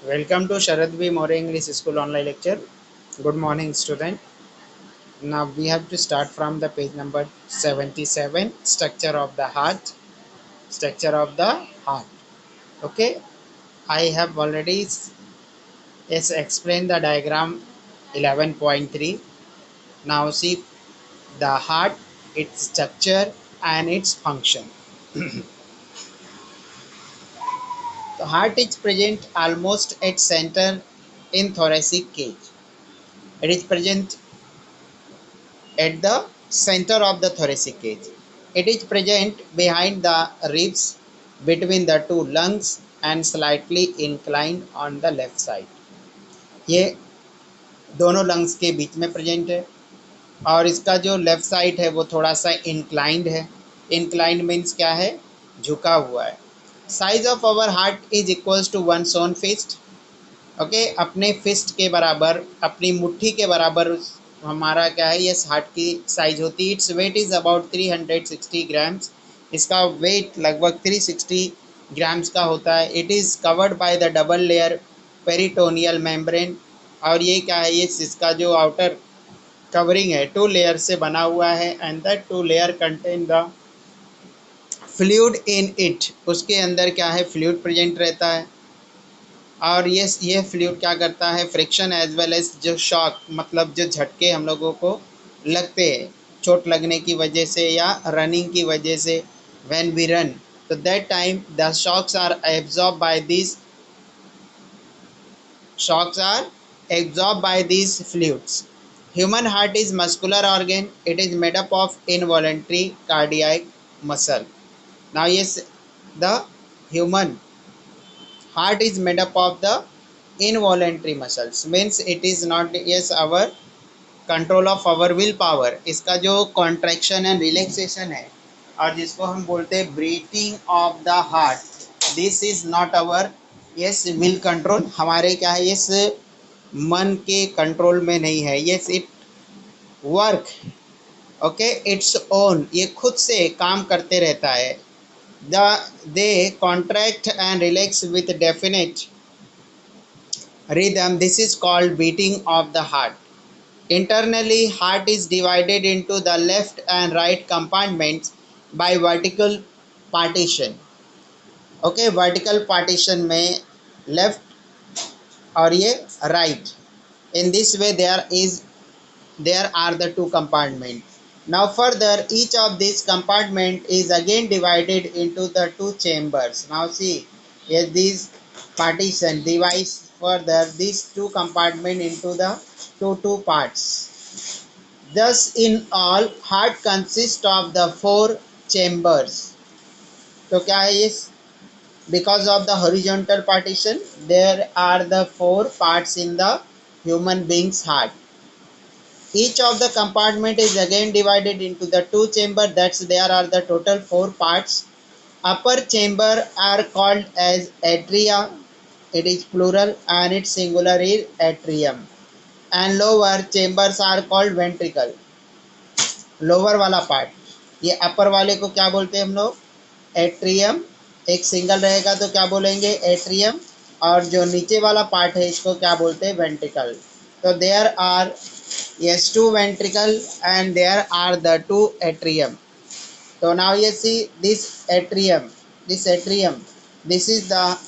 Welcome to Sharad B. More English School online lecture. Good morning, student. Now we have to start from the page number 77. Structure of the heart. Structure of the heart. Okay. I have already explained the diagram 11.3. Now see the heart, its structure and its function. The heart is present almost at center in thoracic cage. It is present at the center of the thoracic cage. It is present behind the ribs between the two lungs and slightly inclined on the left side. ये दोनों lungs के बीच में present है और इसका जो left side है वो थोड़ा सा इंक्लाइंड है. इंक्लाइंड मीन्स क्या है? झुका हुआ है. Size of our heart is equals to one's own fist. Okay, अपने फिस्ट के बराबर, अपनी मुट्ठी के बराबर हमारा क्या है, ये हार्ट की साइज होती है. Its weight is about 360 grams. इसका वेट लगभग 360 ग्राम्स का होता है. It is covered by the double layer peritoneal membrane. और ये क्या है, ये इसका जो आउटर कवरिंग है 2 लेयर से बना हुआ है. And that 2 layer contain the fluid in it. उसके अंदर क्या है, फ्लूइड प्रेजेंट रहता है. और ये फ्लूइड क्या करता है, फ्रिक्शन एज वेल एज जो शॉक, मतलब जो झटके हम लोगों को लगते हैं चोट लगने की वजह से या रनिंग की वजह से, व्हेन वी रन, तो that time the shocks are absorbed by these fluids. Human heart is muscular organ. It is made up of involuntary cardiac muscle. Now yes, the human heart is made up of the involuntary muscles, means it is not yes our control of our will power. इसका जो contraction and relaxation है और जिसको हम बोलते हैं breathing of the heart, this is not our yes will control. हमारे क्या है, yes मन के कंट्रोल में नहीं है. yes it work okay its own, ये खुद से काम करते रहता है. they contract and relax with definite rhythm. This is called beating of the heart. Internally, heart is divided into the left and right compartments by vertical partition. Okay, vertical partition में left और ये right. In this way there are the two compartments. Now further, each of these compartment is again divided into the two chambers. Now see, yes, these partition divides further these two compartment into the two parts. Thus in all, heart consists of the four chambers. तो क्या है ये, because of the horizontal partition there are the four parts in the human being's heart. Each of the compartment is again divided into the two chamber. That's there are the total four parts. Upper chamber are called as atria. It is plural and its singular is atrium. And lower chambers are called ventricle. Lower वाला part, ये अपर वाले को क्या बोलते हैं हम लोग, atrium. एक सिंगल रहेगा तो क्या बोलेंगे, एट्रियम. और जो नीचे वाला पार्ट है इसको क्या बोलते हैं, वेंट्रिकल. तो there are yes 2 ventricle and there are the 2 atrium. So now you see this atrium, this is the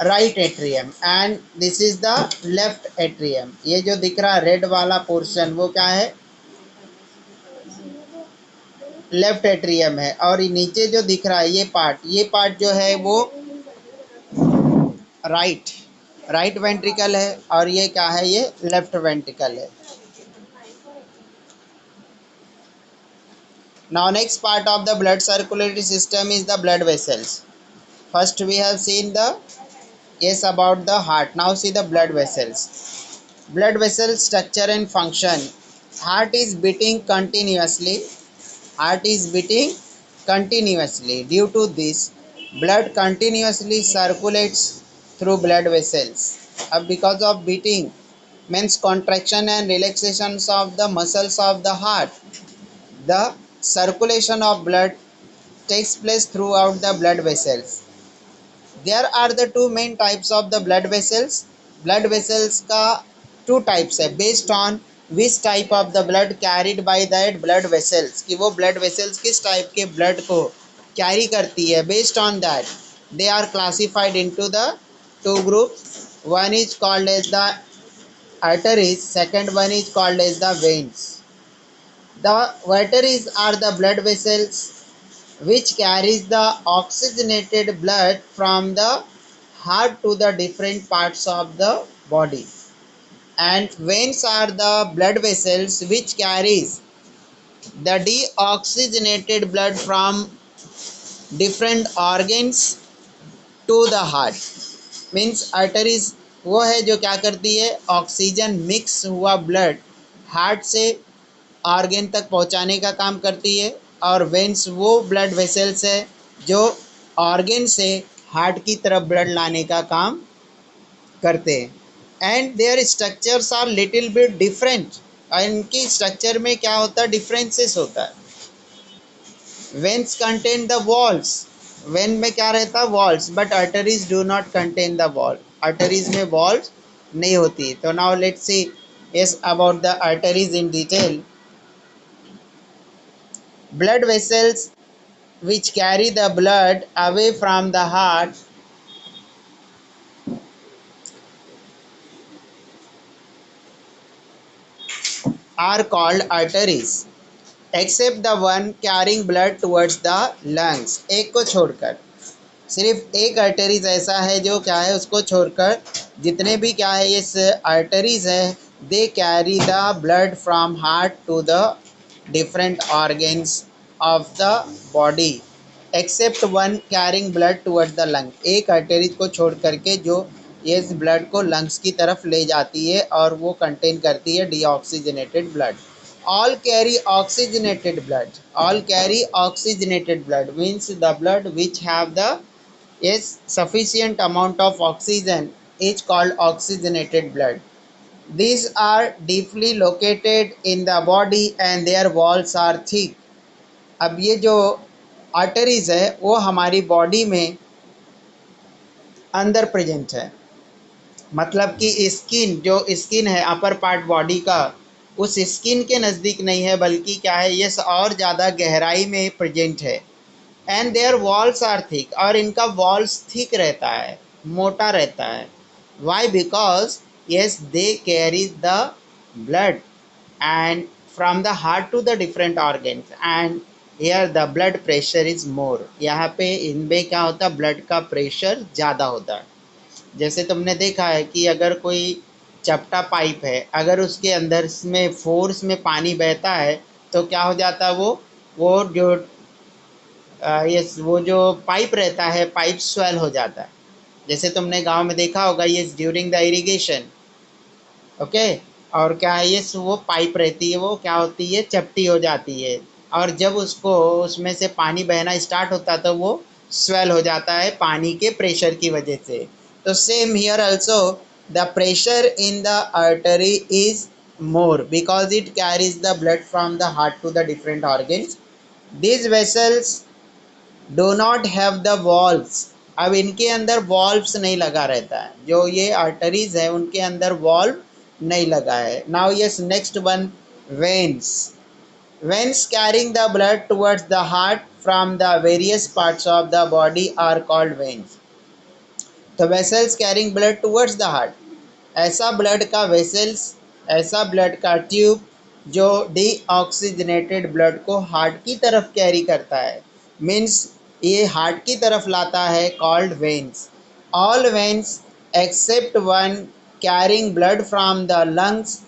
right atrium and this is the left atrium. ये जो दिख रहा है रेड वाला पोर्शन वो क्या है, लेफ्ट एट्रियम है. और नीचे जो दिख रहा है ये पार्ट जो है वो राइट वेंट्रिकल है और ये क्या है, ये लेफ्ट वेंट्रिकल है. Now next part of the blood circulatory system is the blood vessels. First we have seen the yes about the heart. Now see the blood vessels. Blood vessel structure and function. Heart is beating continuously. Due to this, blood continuously circulates through blood vessels. Because of beating means contraction and relaxations of the muscles of the heart, the circulation of blood takes place throughout the blood vessels. There are the two main types of the blood vessels. Blood vessels का two types है based on which type of the blood carried by that blood vessels, कि वो blood vessels किस type के blood को carry करती है. Based on that they are classified into the two groups. One is called as the arteries, second one is called as the veins. The arteries are the blood vessels which carries the oxygenated blood from the heart to the different parts of the body, and veins are the blood vessels which carries the deoxygenated blood from different organs to the heart. Means arteries वो है जो क्या करती है, oxygen mix हुआ blood heart से organ तक पहुंचाने का काम करती है, और वेंस वो ब्लड वेसल्स है जो ऑर्गन से हार्ट की तरफ ब्लड लाने का काम करते हैं. And their structures are little bit different, और इनकी स्ट्रक्चर में क्या होता है, डिफरेंसेस होता है. Veins contain the walls, vein में क्या रहता है, walls, but arteries do not contain the wall. Arteries में वॉल्स नहीं होती. तो now let's see yes about the arteries in detail. Blood vessels which carry the blood away from the heart are called arteries, except the one carrying blood towards the lungs. एक को छोड़कर, सिर्फ एक arteries ऐसा है जो क्या है, उसको छोड़कर जितने भी क्या है इस आर्टरीज है, they carry the blood from heart to the different organs of the body, except one carrying blood towards the lung. एक आर्टरीज को छोड़ करके जो ये ब्लड को लंग्स की तरफ ले जाती है और वो कंटेन करती है deoxygenated blood. All carry oxygenated blood. All carry oxygenated blood means the blood which have the sufficient amount of oxygen is called oxygenated blood. These are deeply located in the body and their walls are thick. अब ये जो arteries है वो हमारी body में अंदर present है, मतलब कि स्किन, जो स्किन है अपर पार्ट बॉडी का, उस स्किन के नज़दीक नहीं है, बल्कि क्या है ये और ज़्यादा गहराई में प्रेजेंट है. And their walls are thick, और इनका वॉल्स थिक रहता है, मोटा रहता है. Why? Because yes they carry the blood and from the heart to the different organs, and here the blood pressure is more. यहाँ पे इनमें क्या होता है, ब्लड का प्रेशर ज़्यादा होता है. जैसे तुमने देखा है कि अगर कोई चपटा पाइप है, अगर उसके अंदर में फोर्स में पानी बहता है तो क्या हो जाता है, वो जो वो जो पाइप रहता है, पाइप स्वेल हो जाता है. जैसे तुमने गांव में देखा होगा ये ड्यूरिंग द इरिगेशन, ओके. और क्या है ये वो पाइप रहती है, वो क्या होती है, चपटी हो जाती है, और जब उसको उसमें से पानी बहना स्टार्ट होता है तो वो स्वेल हो जाता है पानी के प्रेशर की वजह से. तो same here also the pressure in the artery is more because it carries the blood from the heart to the different organs. These vessels do not have the valves. अब इनके अंदर वॉल्व्स नहीं लगा रहता है, जो ये आर्टरीज है उनके अंदर वॉल्व नहीं लगा है. Now yes next one, veins. Veins carrying the blood towards the heart from the various parts of the body are called veins. तो vessels carrying blood towards the heart, ऐसा ब्लड का vessels, ऐसा blood का tube जो deoxygenated blood को heart की तरफ carry करता है, मीन्स ये हार्ट की तरफ लाता है, called veins. All veins accept one carrying blood from the lungs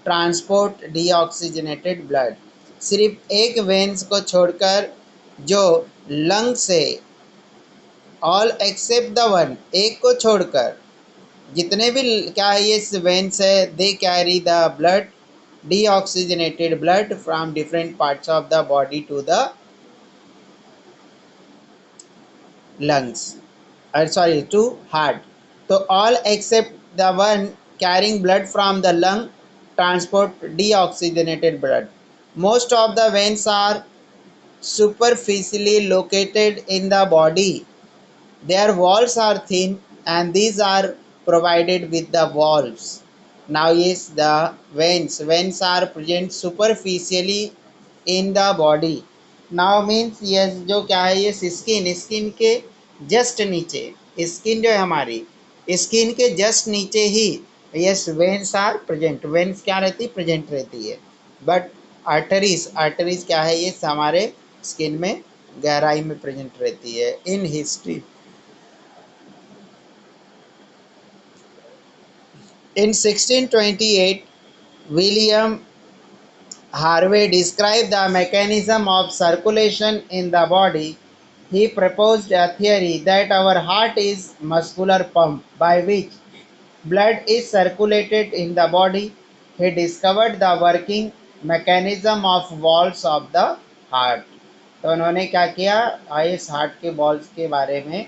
transport deoxygenated blood. सिर्फ एक वेन्स को छोड़कर जो लंग से, ऑल एक्सेप्ट द वन, एक को छोड़कर जितने भी क्या है ये वेन्स है, they carry the blood, deoxygenated blood from different parts of the body to the lungs, sorry, to heart. So all except the one carrying blood from the lung transport deoxygenated blood. Most of the veins are superficially located in the body Their walls are thin and these are provided with the valves. Now is the veins. Veins are present superficially in the body. Now means yes जो क्या है ये skin skin के just नीचे skin जो है हमारी skin के जस्ट नीचे ही yes veins are present veins क्या रहती प्रेजेंट रहती है बट आर्टरीज आर्टरीज क्या है ये हमारे स्किन में गहराई में प्रेजेंट रहती है in history In 1628, William Harvey described the mechanism of circulation in the body. He proposed a theory that our heart is muscular pump by which blood is circulated in the body. He discovered the working mechanism of walls of the heart. तो उन्होंने क्या किया इस heart के balls के बारे में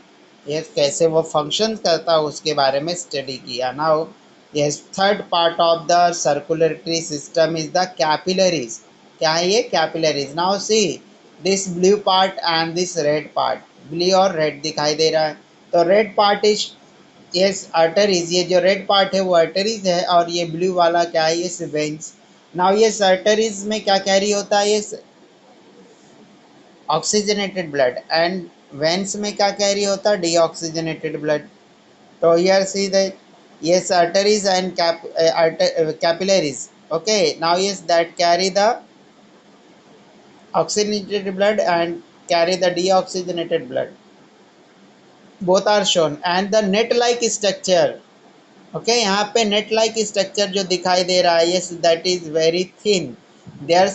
ये कैसे वो फंक्शन करता है उसके बारे में स्टडी किया now yes third part of the circulatory system is the capillaries क्या है ये capillaries now see this blue part and this red part blue और रेड दिखाई दे रहा है तो red part is yes arteries ये जो रेड पार्ट है वो आर्टरीज है और ये ब्लू वाला क्या है ये वेन्स नाउ ये आर्टरीज में क्या कैरी होता है ये ऑक्सीजनेटेड ब्लड एंड वेन्स में क्या कैरी होता है डीऑक्सीजनेटेड ब्लड तो here see that yes arteries and capillaries okay now yes that carry the oxygenated blood and carry the deoxygenated blood both are shown and the net like structure okay यहाँ पे net like structure जो दिखाई दे रहा है yes that is very thin their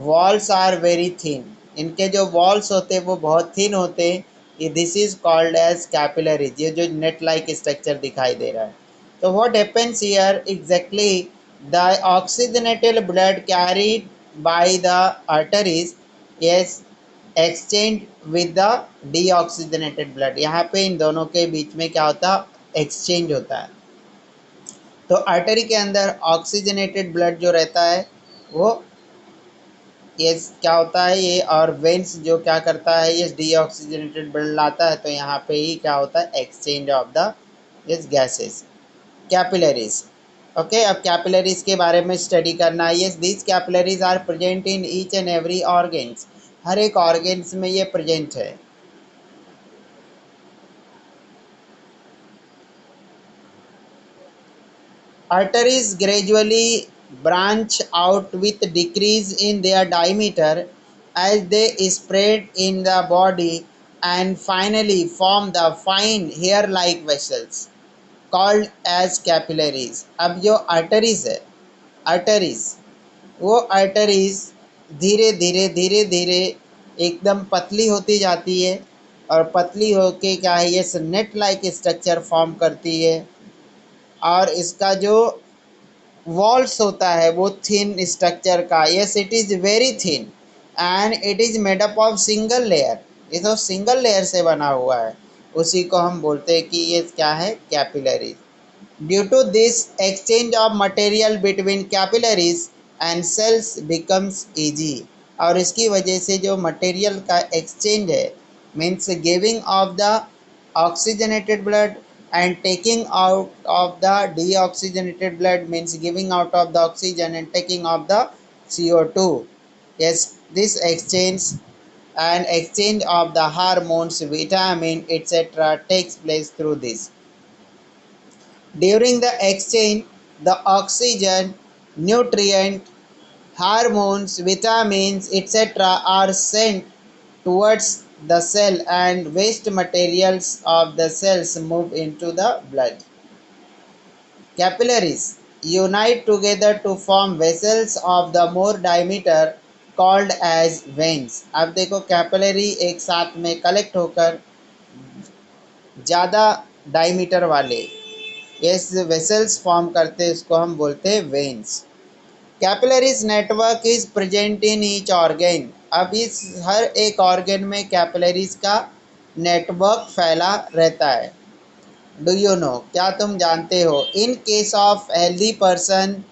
walls are very thin इनके जो walls होते हैं वो बहुत थिन होते हैं this is called as capillaries ये जो नेट लाइक स्ट्रक्चर दिखाई दे रहा है तो what happens here exactly the oxygenated blood carried by the arteries yes exchange with the deoxygenated blood यहाँ पे इन दोनों के बीच में क्या होता है एक्सचेंज होता है तो आर्टरी के अंदर ऑक्सीजनेटेड ब्लड जो रहता है वो ये क्या होता है ये और वेन्स जो क्या करता है ये डीऑक्सीजनेटेड ब्लड लाता है तो यहाँ पे ही क्या होता है exchange of the this gases capillaries okay अब कैपिलरीज के बारे में स्टडी करना है yes this capillaries are present in each and every organs हर एक ऑर्गेन्स में ये प्रेजेंट है Arteries gradually branch out with decrease in their diameter as they spread in the body and finally form the fine hair-like vessels called as capillaries. अब जो arteries है arteries वो arteries धीरे धीरे एकदम पतली होती जाती है और पतली होके क्या है ये नेट लाइक स्ट्रक्चर फॉर्म करती है और इसका जो वॉल्स होता है वो थिन स्ट्रक्चर का yes it is very thin and it is made up of single layer ये तो सिंगल लेयर से बना हुआ है उसी को हम बोलते हैं कि ये क्या है capillaries due to this exchange of material between capillaries and cells becomes easy और इसकी वजह से जो मटेरियल का एक्सचेंज है means giving of the oxygenated blood and taking out of the deoxygenated blood means giving out of the oxygen and taking of the CO2 yes this exchange and exchange of the hormones vitamin etc takes place through this during the exchange the oxygen nutrient hormones vitamins etc are sent towards the cell and waste materials of the cells move into the blood. Capillaries unite together to form vessels of the more diameter called as veins. अब देखो capillary एक साथ में collect होकर ज़्यादा diameter वाले इस vessels form करते इसको हम बोलते हैं veins capillaries network is present in each organ अब इस हर एक ऑर्गेन में कैपिलरीज का नेटवर्क फैला रहता है डू यू नो क्या तुम जानते हो in case of healthy person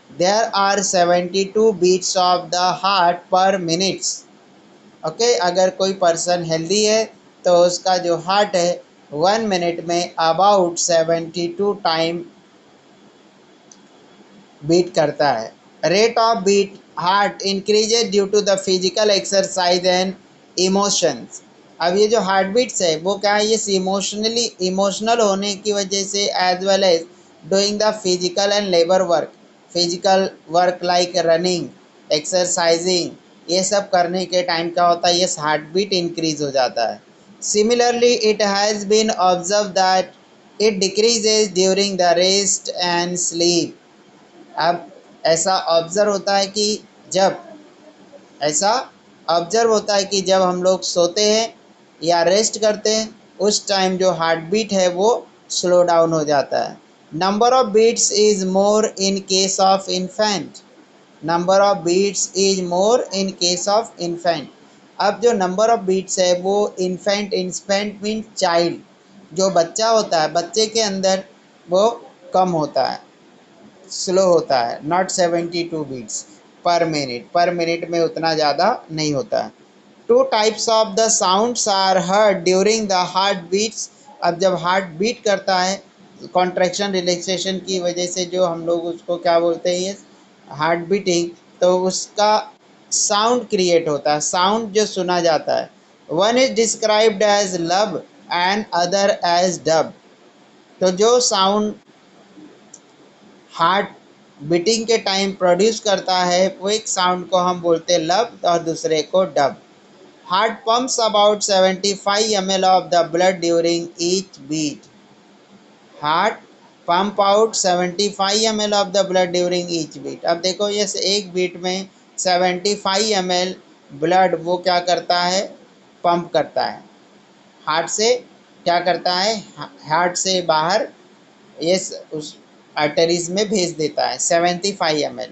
there are 72 beats of the heart per minutes okay अगर कोई पर्सन हेल्दी है तो उसका जो हार्ट है 1 मिनट में अबाउट 72 टाइम बीट करता है। Rate of beat heart increases due to the physical exercise and emotions. अब ये जो हार्ट बीट्स है वो क्या है, ये इमोशनल होने की वजह से, as well as doing the physical and labour work, physical work like running, exercising, ये सब करने के टाइम क्या होता है, ये हार्ट बीट इंक्रीज हो जाता है। Similarly it has been observe that it decreases during the rest and sleep. अब ऐसा ऑब्जर्व होता है कि जब ऐसा ऑब्जर्व होता है कि जब हम लोग सोते हैं या रेस्ट करते हैं, उस टाइम जो हार्ट बीट है वो स्लो डाउन हो जाता है। Number of beats is more in case of infant. Number of beats is more in case of infant. अब जो नंबर ऑफ बीट्स है वो इन्फेंट मीन चाइल्ड, जो बच्चा होता है, बच्चे के अंदर वो कम होता है, स्लो होता है, नॉट 72 बीट्स पर मिनट में उतना ज़्यादा नहीं होता है। Two types of the sounds are heard during the heart beats. अब जब हार्ट बीट करता है कॉन्ट्रैक्शन रिलैक्सेशन की वजह से, जो हम लोग उसको क्या बोलते हैं, ये हार्ट बीटिंग, तो उसका साउंड क्रिएट होता है, साउंड जो सुना जाता है। वन इज डिस्क्राइब्ड एज लब एंड अदर एज डब। तो जो साउंड हार्ट बीटिंग के टाइम प्रोड्यूस करता है वो एक साउंड को हम बोलते हैं लब और दूसरे को dub. Heart pumps about 75 ml of the blood during each beat. Heart pump out 75 ml of the blood during each beat. अब देखो ये एक बीट में 75 ml ब्लड वो क्या करता है, पंप करता है हार्ट से, क्या करता है, हार्ट से बाहर ये उस आर्टरीज में भेज देता है 75 ml।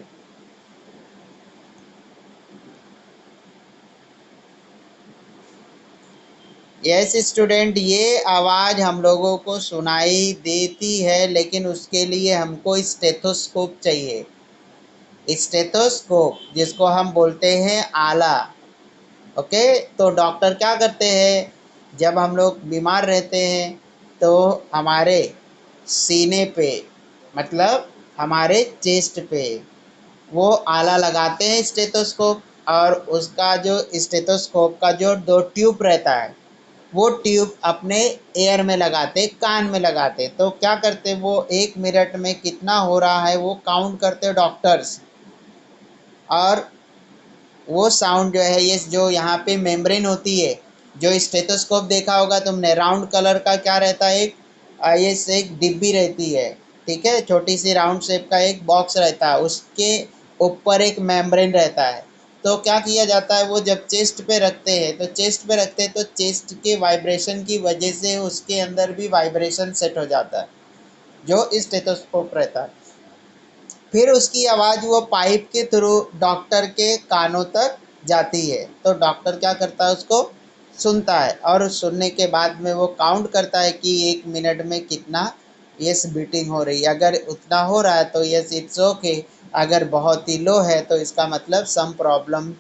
यस स्टूडेंट, ये आवाज़ हम लोगों को सुनाई देती है, लेकिन उसके लिए हमको स्टेथोस्कोप चाहिए। स्टेथोस्कोप जिसको हम बोलते हैं आला। ओके, तो डॉक्टर क्या करते हैं, जब हम लोग बीमार रहते हैं तो हमारे सीने पे, मतलब हमारे चेस्ट पे वो आला लगाते हैं स्टेथोस्कोप, और उसका जो स्टेथोस्कोप का जो दो ट्यूब रहता है वो ट्यूब अपने एयर में लगाते, कान में लगाते, तो क्या करते, वो 1 मिनट में कितना हो रहा है वो काउंट करते डॉक्टर्स। और वो साउंड जो है, ये जो यहाँ पे मेम्ब्रेन होती है, जो स्टेथोस्कोप देखा होगा तुमने, राउंड कलर का क्या रहता है, एक ये से एक डिब्बी रहती है, ठीक है, छोटी सी राउंड शेप का एक बॉक्स रहता है, उसके ऊपर एक मेम्ब्रेन रहता है। तो क्या किया जाता है, वो जब चेस्ट पे रखते हैं, तो चेस्ट पे रखते हैं तो चेस्ट के वाइब्रेशन की वजह से उसके अंदर भी वाइब्रेशन सेट हो जाता है, जो स्टेथोस्कोप रहता है। फिर उसकी आवाज़ वो पाइप के थ्रू डॉक्टर के कानों तक जाती है, तो डॉक्टर क्या करता है, उसको सुनता है, और सुनने के बाद में वो काउंट करता है कि 1 मिनट में कितना यस बीटिंग हो रही है। अगर उतना हो रहा है तो यस इट्स ओके, अगर बहुत ही लो है तो इसका मतलब सम प्रॉब्लम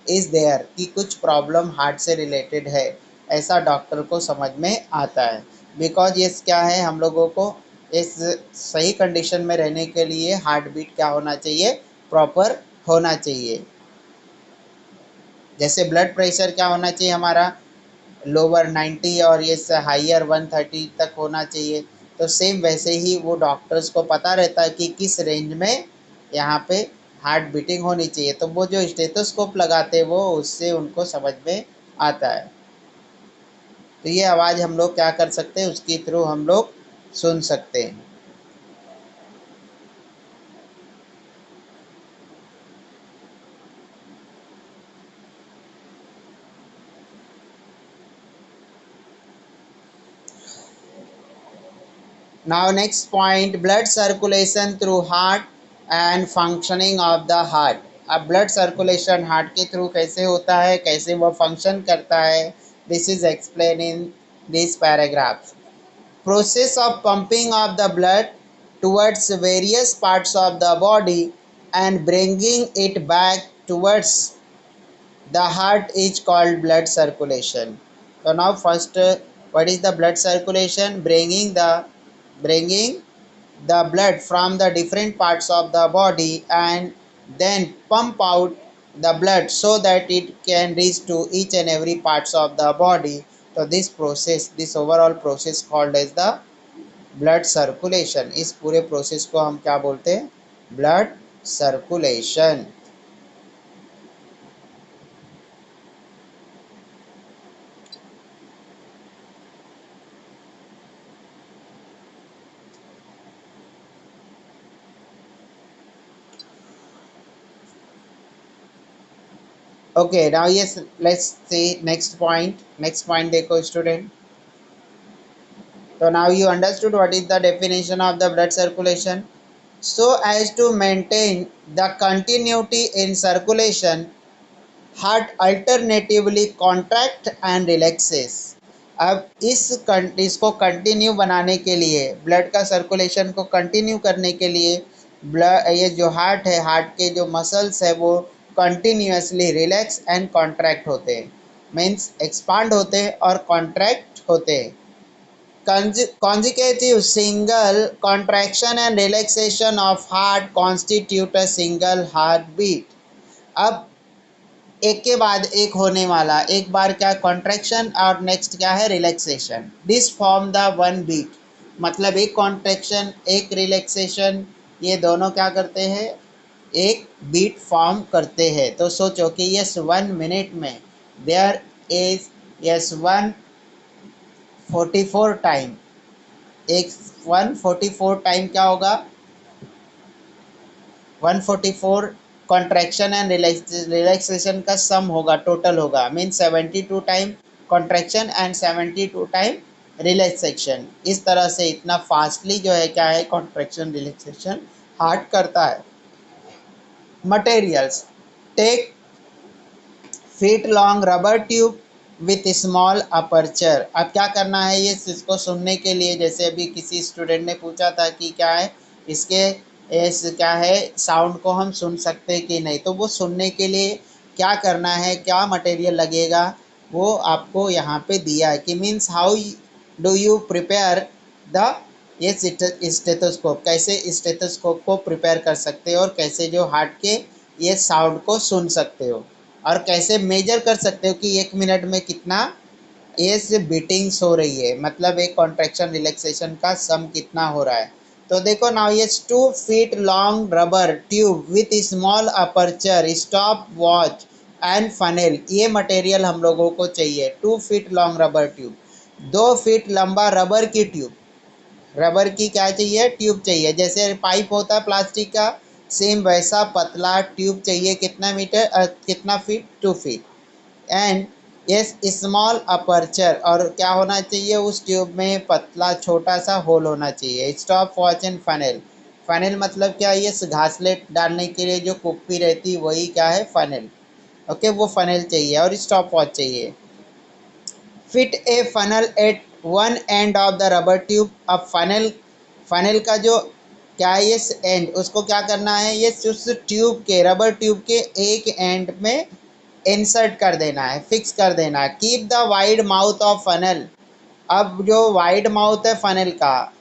इज़ देयर, कि कुछ प्रॉब्लम हार्ट से रिलेटेड है, ऐसा डॉक्टर को समझ में आता है। बिकॉज ये क्या है, हम लोगों को इस सही कंडीशन में रहने के लिए हार्ट बीट क्या होना चाहिए, प्रॉपर होना चाहिए। जैसे ब्लड प्रेशर क्या होना चाहिए हमारा, लोअर 90 और ये हाइयर 130 तक होना चाहिए। तो सेम वैसे ही वो डॉक्टर्स को पता रहता है कि किस रेंज में यहाँ पे हार्ट बीटिंग होनी चाहिए, तो वो जो स्टेथोस्कोप लगाते हैं वो उससे उनको समझ में आता है। तो ये आवाज़ हम लोग क्या कर सकते हैं, उसके थ्रू हम लोग सुन सकते हैं। Now next point, blood circulation through heart and functioning of the heart। अब ब्लड सर्कुलेशन हार्ट के थ्रू कैसे होता है, कैसे वो फंक्शन करता है, this is explain in this paragraph. Process of pumping of the blood towards various parts of the body and bringing it back towards the heart is called blood circulation। So now first What is the blood circulation? Bringing the blood from the different parts of the body and then pump out the blood so that it can reach to each and every parts of the body. So this overall process called as the blood circulation. इस पूरे process को हम क्या बोलते हैं? Blood circulation. Okay, now yes let's see next point देखो student. So now you understood what is the definition of the blood circulation. So as to maintain the continuity in circulation, heart alternatively contract and relaxes. अब इसको continue बनाने के लिए, blood का circulation को continue करने के लिए ब्लड, ये जो हार्ट है, हार्ट के जो मसल्स है वो कंटिन्यूसली रिलैक्स एंड कॉन्ट्रैक्ट होते हैं. मीन्स एक्सपांड होते हैं और कॉन्ट्रैक्ट होते हैं. Consecutive single contraction and relaxation of heart constitute a single heartbeat. अब एक के बाद एक होने वाला, एक बार क्या कॉन्ट्रैक्शन और नेक्स्ट क्या है relaxation. This form the one beat. मतलब एक कॉन्ट्रैक्शन एक रिलैक्सेशन, ये दोनों क्या करते हैं? एक बीट फॉर्म करते हैं. तो सोचो कि यस 1 मिनट में देयर इज यस 144 टाइम. एक 144 टाइम क्या होगा? 144 कॉन्ट्रैक्शन एंड रिलैक्सेशन का सम होगा, टोटल होगा. Mean 72 time contraction and 72 time relaxation. इस तरह से इतना फास्टली जो है क्या है कॉन्ट्रैक्शन रिलैक्सेशन हार्ट करता है. Materials take feet long rubber tube with small aperture. अब क्या करना है ये इसको सुनने के लिए, जैसे अभी किसी स्टूडेंट ने पूछा था कि क्या है इसके क्या है साउंड को हम सुन सकते हैं कि नहीं. तो वो सुनने के लिए क्या करना है, क्या मटेरियल लगेगा, वो आपको यहाँ पे दिया है कि means how do you prepare the ये स्टेथोस्कोप. कैसे स्टेथोस्कोप को प्रिपेयर कर सकते हो और कैसे जो हार्ट के ये साउंड को सुन सकते हो और कैसे मेजर कर सकते हो कि 1 मिनट में कितना ये बीटिंग्स हो रही है, मतलब एक कॉन्ट्रैक्शन रिलैक्सेशन का सम कितना हो रहा है. तो देखो नाउ ये 2 feet long rubber tube with small aperture stop watch and funnel. ये मटेरियल हम लोगों को चाहिए. 2 feet long rubber tube, 2 feet लंबा रबर की ट्यूब. रबर की क्या चाहिए? ट्यूब चाहिए. जैसे पाइप होता है प्लास्टिक का, सेम वैसा पतला ट्यूब चाहिए. कितना मीटर कितना feet? 2 feet. And yes small aperture, और क्या होना चाहिए उस ट्यूब में? पतला छोटा सा होल होना चाहिए. Stop watch and funnel. Funnel मतलब क्या? ये घासलेट डालने के लिए जो कुप्पी रहती है वही क्या है? फनेल. ओके, वो फनेल चाहिए और स्टॉप वॉच चाहिए. Fit a funnel at one end of the rubber tube. अब फनल का जो क्या है ये एंड, उसको क्या करना है? ये उस ट्यूब के, रबर ट्यूब के एक एंड में इंसर्ट कर देना है, फिक्स कर देना है. Keep the wide mouth of funnel. अब जो वाइड माउथ है फनल का,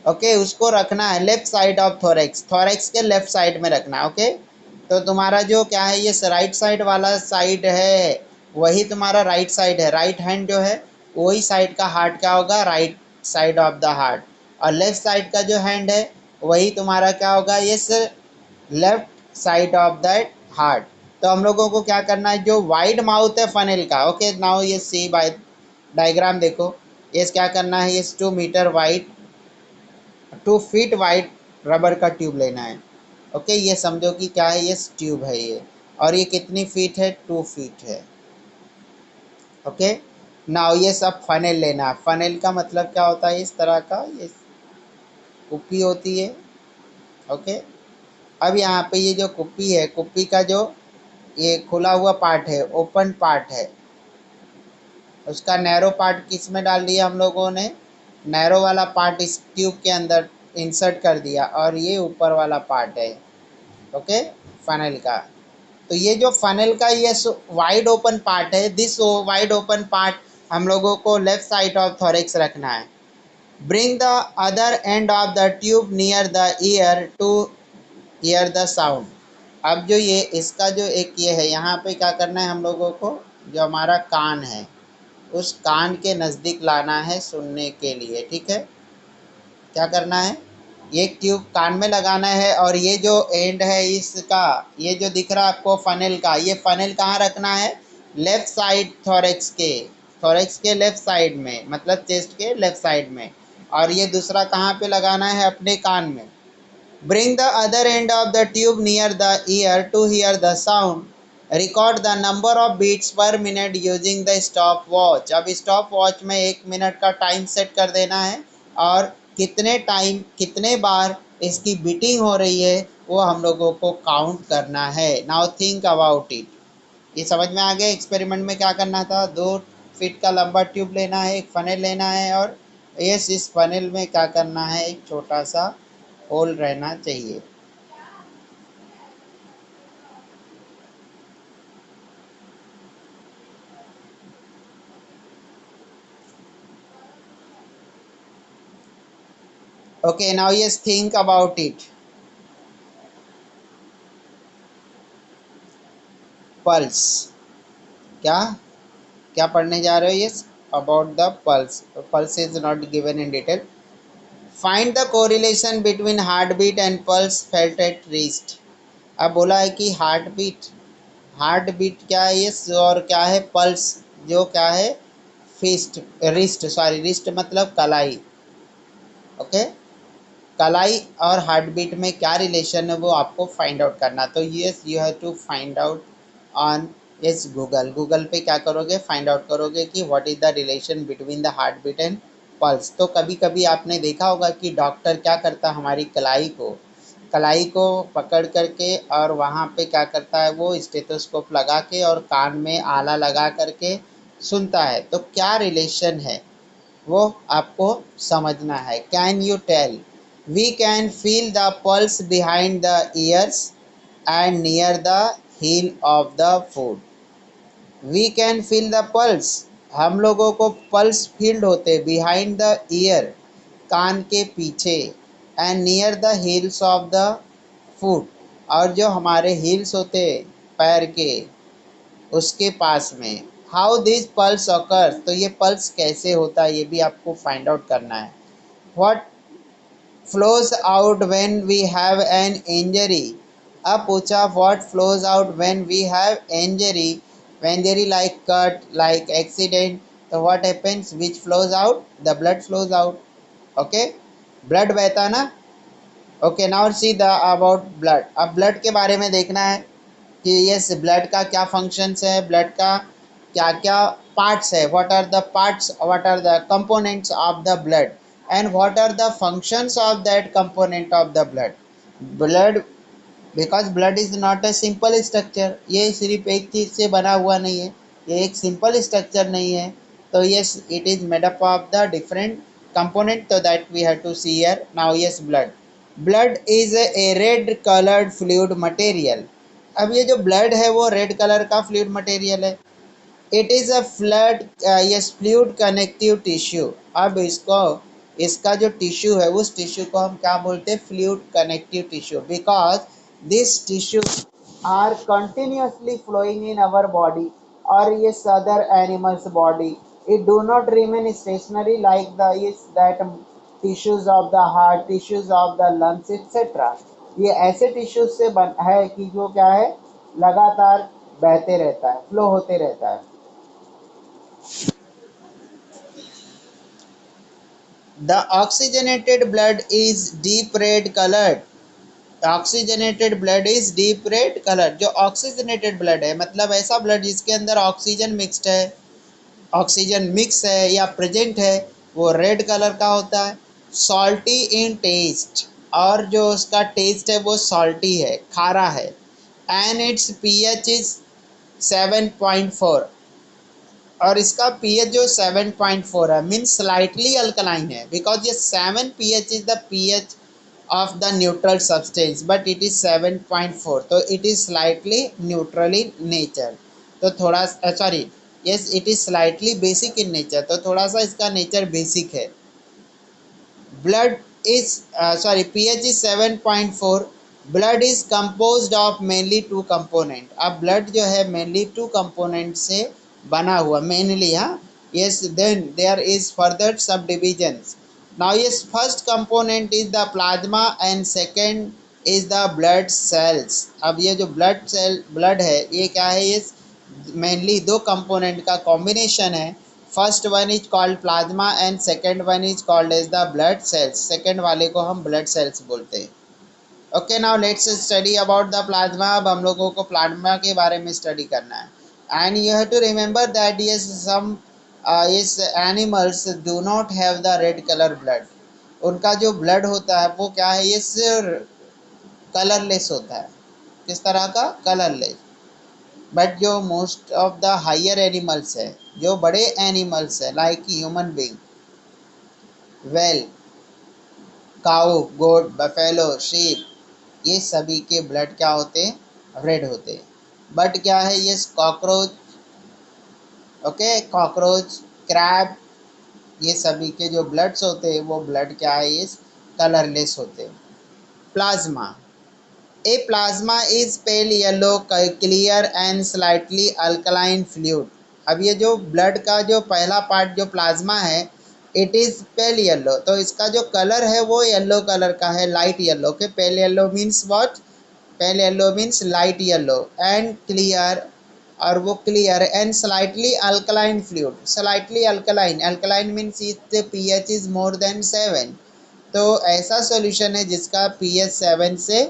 ओके, उसको रखना है left side of thorax. Thorax के लेफ्ट साइड में रखना है. ओके, तो तुम्हारा जो क्या है ये राइट साइड वाला साइड है वही तुम्हारा राइट साइड है. राइट हैंड जो है वही साइड का हार्ट क्या होगा? Right side of the heart. और लेफ्ट साइड का जो हैंड है वही तुम्हारा क्या होगा? ये left side of that heart. तो हम लोगों को क्या करना है? जो वाइड माउथ है फनल का, ओके, नाउ ये सी बाय डायग्राम देखो. ये क्या करना है? ये 2 metre wide 2 feet wide rubber का ट्यूब लेना है. ओके, ये समझो कि क्या है? ये ट्यूब है ये. और ये कितनी फीट है? 2 फीट है. ओके, नाउ ये सब फनेल लेना है. फनेल का मतलब क्या होता है? इस तरह का ये कुप्पी होती है. ओके, अब यहाँ पे ये जो कुप्पी है, कुप्पी का जो ये खुला हुआ पार्ट है, ओपन पार्ट है, उसका नैरो पार्ट किस में डाल दिया हम लोगों ने? नैरो वाला पार्ट इस ट्यूब के अंदर इंसर्ट कर दिया और ये ऊपर वाला पार्ट है. ओके, फनल का. तो ये जो फनल का ये वाइड ओपन पार्ट है, दिस वाइड ओपन पार्ट हम लोगों को लेफ्ट साइड ऑफ थोरेक्स रखना है। Bring the other end of the tube near the ear two year the sound. अब जो ये इसका जो एक ये है, यहाँ पे क्या करना है हम लोगों को, जो हमारा कान है उस कान के नज़दीक लाना है सुनने के लिए। ठीक है, क्या करना है, ये ट्यूब कान में लगाना है और ये जो एंड है इसका, ये जो दिख रहा है आपको फनेल का, ये फनेल कहाँ रखना है, लेफ्ट साइड थोरेक्स के लेफ्ट साइड में, मतलब चेस्ट के लेफ्ट साइड में। और ये दूसरा कहाँ पे लगाना है, अपने कान में। Bring the other end of the tube near the ear to hear the sound. Record the number of beats per minute using the stop watch. अब स्टॉप वॉच में 1 मिनट का टाइम सेट कर देना है और कितने बार इसकी बीटिंग हो रही है वो हम लोगों को काउंट करना है। Now think about it. ये समझ में आ गया एक्सपेरिमेंट में क्या करना था। 2 फीट का लंबा ट्यूब लेना है, एक फनेल लेना है और यस इस फनेल में क्या करना है, एक छोटा सा होल रहना चाहिए। Okay now yes think about it. Pulse, क्या क्या पढ़ने जा रहे हो, yes about the pulse. Pulse is not given in detail. Find the correlation between heart beat and pulse felt at wrist. अब बोला है कि हार्ट बीट क्या है यस, और क्या है पल्स, जो क्या है फिस्ट रिस्ट, सॉरी रिस्ट मतलब कलाई। ओके, कलाई और हार्ट बीट में क्या रिलेशन है वो आपको फाइंड आउट करना। तो yes you have to find out on yes Google पे क्या करोगे, फाइंड आउट करोगे कि what is the relation between the heart beat and pulse. तो कभी कभी आपने देखा होगा कि डॉक्टर क्या करता है, हमारी कलाई को पकड़ करके और वहाँ पे क्या करता है, वो स्टेथोस्कोप लगा के और कान में आला लगा करके सुनता है। तो क्या रिलेशन है वो आपको समझना है। Can you tell, we can feel the pulse behind the ears and near the heel of the foot. We can feel the pulse, हम लोगों को पल्स फील्ड होते बिहाइंड द ईयर, कान के पीछे, and near the heels of the foot, और जो हमारे हील्स होते पैर के उसके पास में। हाउ दिस पल्स ऑकर्स, तो ये पल्स कैसे होता है ये भी आपको फाइंड आउट करना है। What flows out when we have an injury. अब पूछा what flows out when we have injury, injury like cut like accident, तो what happens, which flows out, the blood flows out. Okay, blood बहता ना। Okay now see the about blood. अब blood के बारे में देखना है कि यस ब्लड का क्या फंक्शंस है, ब्लड का क्या क्या पार्ट्स है, what are the parts, what are the components of the blood and what are the functions of that component of the blood. Blood, because blood is not a simple structure, ये सिर्फ एक चीज़ से बना हुआ नहीं है, ये एक सिंपल स्ट्रक्चर नहीं है। तो yes it is made up of the different component, तो that we have to see here. Now yes blood, blood is a red coloured fluid material. अब ये जो ब्लड है वो रेड कलर का फ्लूइड मटेरियल है। It is a flood yes fluid connective tissue. अब इसको, इसका जो टिश्यू है उस टिश्यू को हम क्या बोलते हैं, fluid connective tissue, because this tissue are continuously flowing in our body और ये other animals body. It do not remain stationary like the is that tissues of the heart, tissues of the lungs etcetera. ये ऐसे tissues से बन है कि जो क्या है, लगातार बहते रहता है, फ्लो होते रहता है। The oxygenated blood is deep red colored. Oxygenated blood is deep red colour. जो ऑक्सीजनेटेड ब्लड है मतलब ऐसा ब्लड जिसके अंदर ऑक्सीजन मिक्सड है, ऑक्सीजन मिक्स है या प्रेजेंट है, वो रेड कलर का होता है। सॉल्टी इन टेस्ट, और जो उसका टेस्ट है वो सॉल्टी है, खारा है। एंड इट्स पीएच इज 7.4, और इसका पीएच जो 7.4 है मीन्स स्लाइटली अल्कलाइन है, बिकॉज ये 7 pH is the pH of the neutral substance but it is 7.4, तो it is slightly neutral in nature. तो थोड़ा sorry yes it is slightly basic in nature, तो थोड़ा सा इसका नेचर बेसिक है। blood is sorry pH is 7.4। blood is composed of mainly two component। अब blood जो है mainly two component से बना हुआ mainly, हाँ। yes then there is further subdivisions। now yes first component is the plasma and second is the blood cells। अब ये जो blood है ये क्या है, ये मेनली दो कंपोनेंट का कॉम्बिनेशन है। First one is called plasma and second one is called as the blood cells. Second वाले को हम ब्लड सेल्स बोलते हैं। Okay now let's study about the plasma. अब हम लोगों को प्लाज्मा के बारे में स्टडी करना है। And you have to remember that yes some yes animals do not have the red colour blood. उनका जो ब्लड होता है वो क्या है, ये कलरलेस होता है। किस तरह का, कलरलेस। बट जो most of the higher animals है, जो बड़े एनिमल्स है like human being, well, cow, goat, buffalo, sheep, ये सभी के ब्लड क्या होते हैं, रेड होते हैं। बट क्या है, ये कॉकरोच, ओके, कॉकरोच, क्रैब, ये सभी के जो ब्लड्स होते हैं वो ब्लड क्या है, ये कलरलेस होते हैं। Plasma, A plasma is pale yellow clear and slightly alkaline fluid. अब ये जो ब्लड का जो पहला पार्ट जो प्लाज्मा है, इट इज पेल येलो, तो इसका जो कलर है वो येलो कलर का है, लाइट येलो के। Pale yellow means what, pale yellow means light yellow and clear, और वो clear and slightly alkaline fluid. Slightly alkaline, alkaline means it pH is more than 7, तो ऐसा सॉल्यूशन है जिसका पीएच 7 से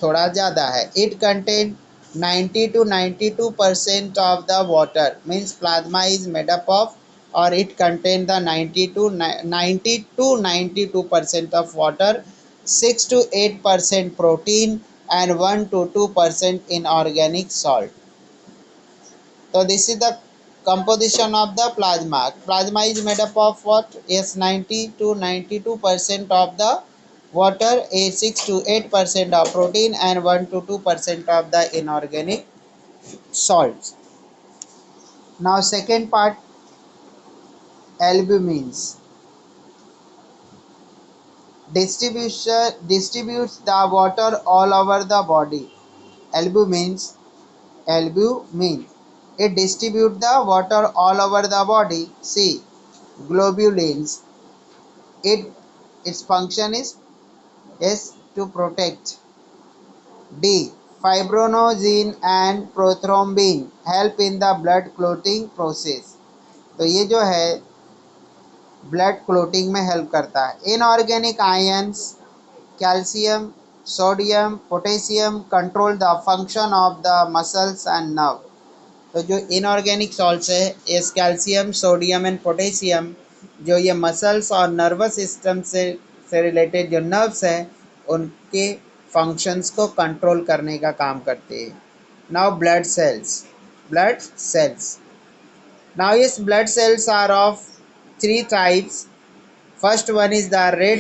थोड़ा ज़्यादा है। It contain 90 to 92% of the water, means plasma is made up of, और it contain the 90 to 92% of water, 6 to 8% protein and 1 to 2% inorganic salt. So this is the composition of the plasma. Plasma is made up of what? Yes, 90 to 92% of the water, a 6 to 8% of protein, and 1 to 2% of the inorganic salts. Now second part, albumins. Distributes the water all over the body. Albumins, albumin. It distributes the water all over the body. C. Globulins. Its function is to protect. D. Fibrinogen and prothrombin help in the blood clotting process. तो ये जो है blood clotting में help करता है। Inorganic ions, calcium, sodium, potassium control the function of the muscles and nerve. तो जो inorganic salts है, इस कैल्शियम, सोडियम एंड पोटेशियम, जो ये मसल्स और नर्वस सिस्टम से रिलेटेड जो नर्व्स हैं उनके फंक्शंस को कंट्रोल करने का काम करते हैं। Now blood cells, blood cells. Now इस blood cells are of 3 types. First one is the red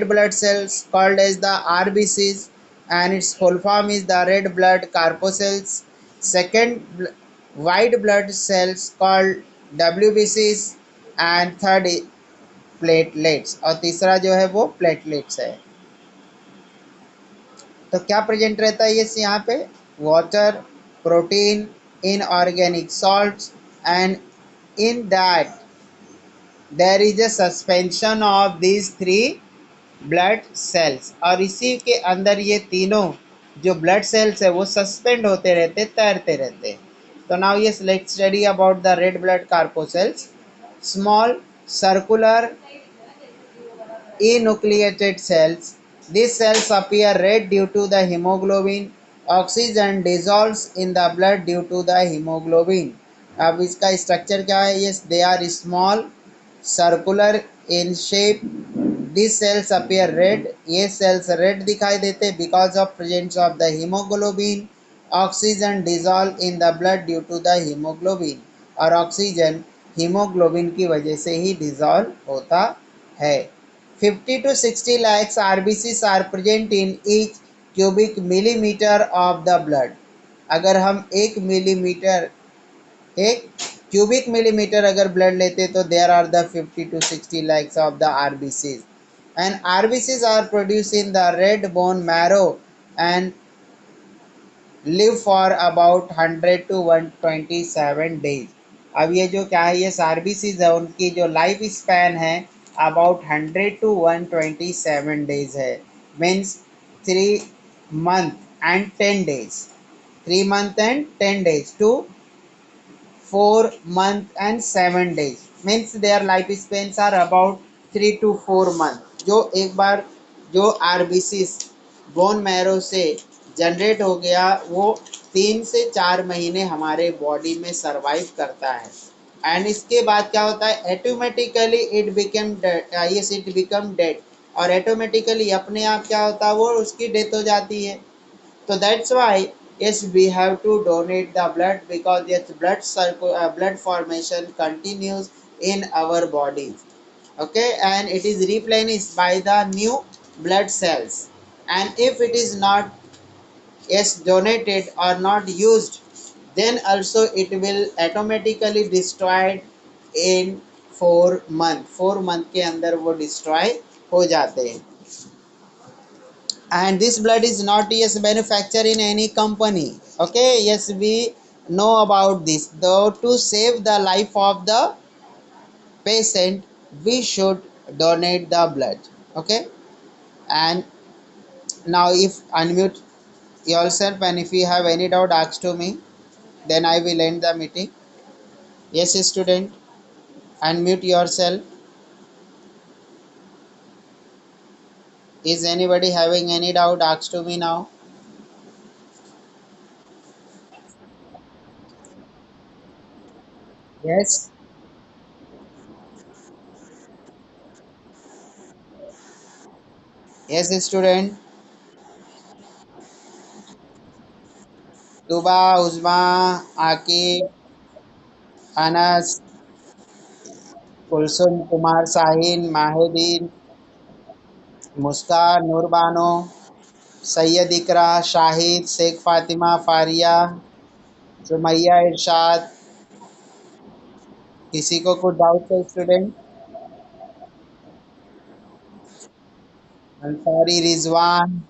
blood cells called as the RBCs, and its full form is the red blood corpuscles. Second, white blood cells called WBCs, and third platelets, और तीसरा जो है वो platelets है। तो क्या present रहता है ये यहाँ पे, water, protein, inorganic salts, and in that there is a suspension of these 3 blood cells, और इसी के अंदर ये तीनों जो ब्लड सेल्स है वो सस्पेंड होते रहते, तैरते रहते। तो now yes let's study about the red blood corpuscles. Small circular enucleated cells. These cells appear red due to the hemoglobin. Oxygen dissolves in the blood due to the hemoglobin. अब इसका structure क्या है, yes they are small circular in shape. These cells appear red. ये cells red दिखाई देते because of presence of the hemoglobin. Oxygen dissolve in the blood due to the hemoglobin, और oxygen haemoglobin की वजह से ही dissolve होता है। 50 to 60 lakhs RBCs are present in each cubic millimeter of the blood. अगर हम 1 मिलीमीटर, 1 cubic millimeter अगर blood लेते तो there are the 50 to 60 lakhs of the RBCs, and RBCs are produce in the red bone marrow and live for about 100 to 127 days. अब ये जो क्या है, ये आरबीसीज है, उनकी जो लाइफ स्पैन है अबाउट 100 to 127 डेज है, means 3 month and 10 days, 3 month and 10 days to 4 month and 7 days, means their life spans are about 3 to 4 month। जो एक बार जो आरबीसीज बोन मैरो से जनरेट हो गया, वो 3 से 4 महीने हमारे बॉडी में सरवाइव करता है, एंड इसके बाद क्या होता है, automatically it become yes it become dead, और ऑटोमेटिकली अपने आप क्या होता है, वो उसकी डेथ हो जाती है। So that's why yes, we have to donate the blood, because yes, blood formation continues in our bodies. Okay, and it is replenished by the new blood cells. And if it is not yes donated or not used, then also it will automatically destroyed in 4 month, 4 month के अंदर वो destroy हो जाते हैं। And this blood is not yes manufactured in any company. Okay, yes, we know about this, though to save the life of the patient we should donate the blood. Okay, and now if unmute yourself, and if you have any doubt ask to me, then I will end the meeting. Yes student, unmute yourself. Is anybody having any doubt ask to me now? Yes. Yes student. Tuba, Uzma, Akib, Anas, Kulsum, Kumar, Shaheen, माहिदीन, मुस्कान, नूरबानो, सैयद इकरा, शाहिद, शेख फातिमा, फारिया, सुमैया, इरशाद। किसी को कुछ doubt है student? Ansari, Rizwan.